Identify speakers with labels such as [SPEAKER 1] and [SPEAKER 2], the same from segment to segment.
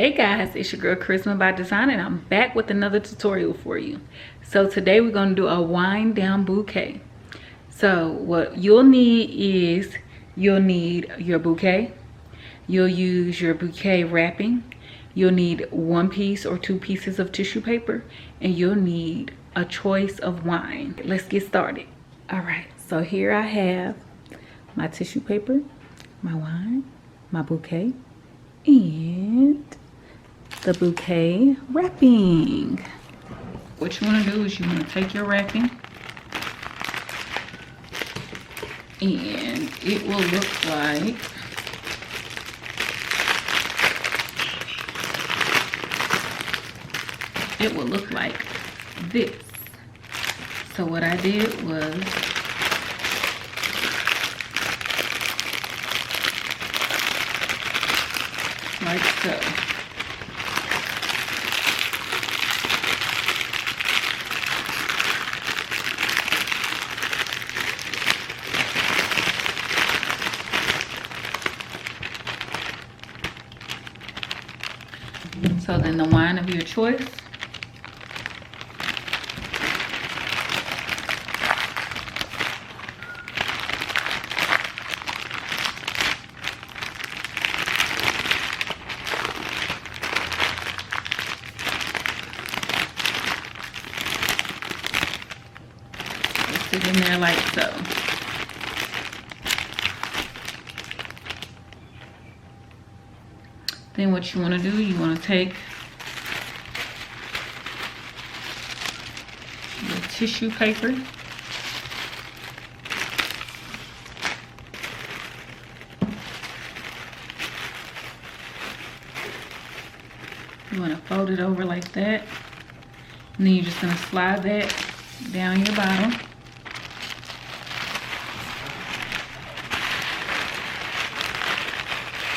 [SPEAKER 1] Hey guys, it's your girl Charisma by Design, and I'm back with another tutorial for you. So today we're going to do a wind down bouquet. So what you'll need is you'll need your bouquet. You'll use your bouquet wrapping. You'll need 1 piece or 2 pieces of tissue paper, and you'll need a choice of wine. Let's get started. All right, so here I have my tissue paper, my wine, my bouquet, and the bouquet wrapping. What you want to do is you want to take your wrapping, and it will look like this. So what I did was like so. So then the wine of your choice. Sit in there like so. Then what you want to do, you want to take your tissue paper, you want to fold it over like that, and then you're just going to slide that down your bottom.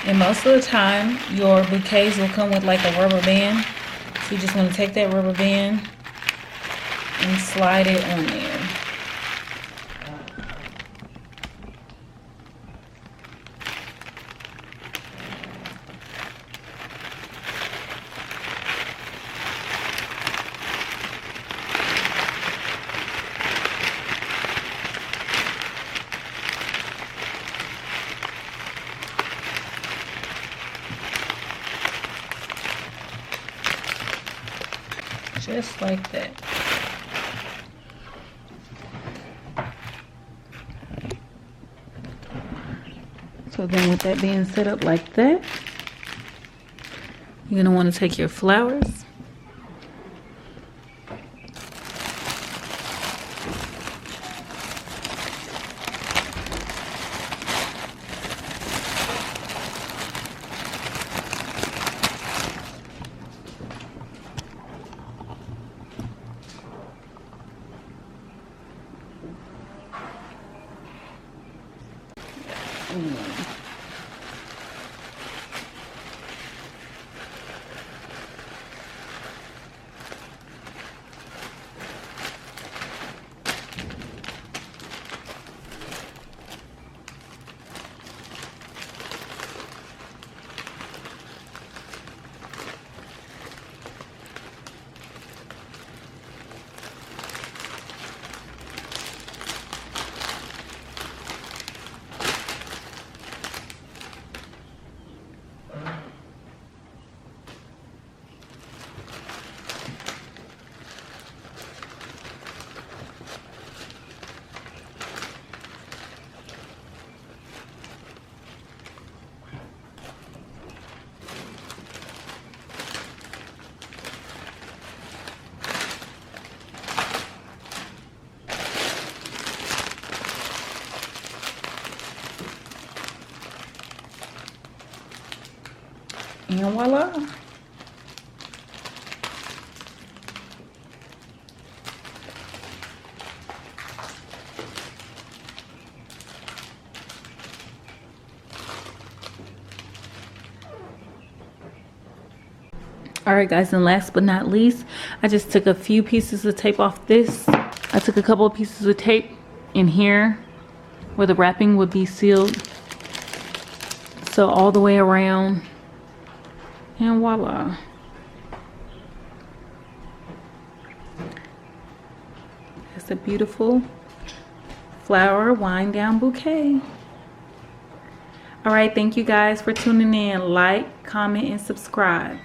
[SPEAKER 1] And most of the time, your bouquets will come with like a rubber band. So you just want to take that rubber band and slide it on there. Just like that. So then with that being set up like that, you're gonna want to take your flowers . And voila. Alright guys, and last but not least, I just took a few pieces of tape off this. I took a couple of pieces of tape in here where the wrapping would be sealed. So all the way around And voila. It's a beautiful flower wind down bouquet. All right, thank you guys for tuning in. Like, comment, and subscribe.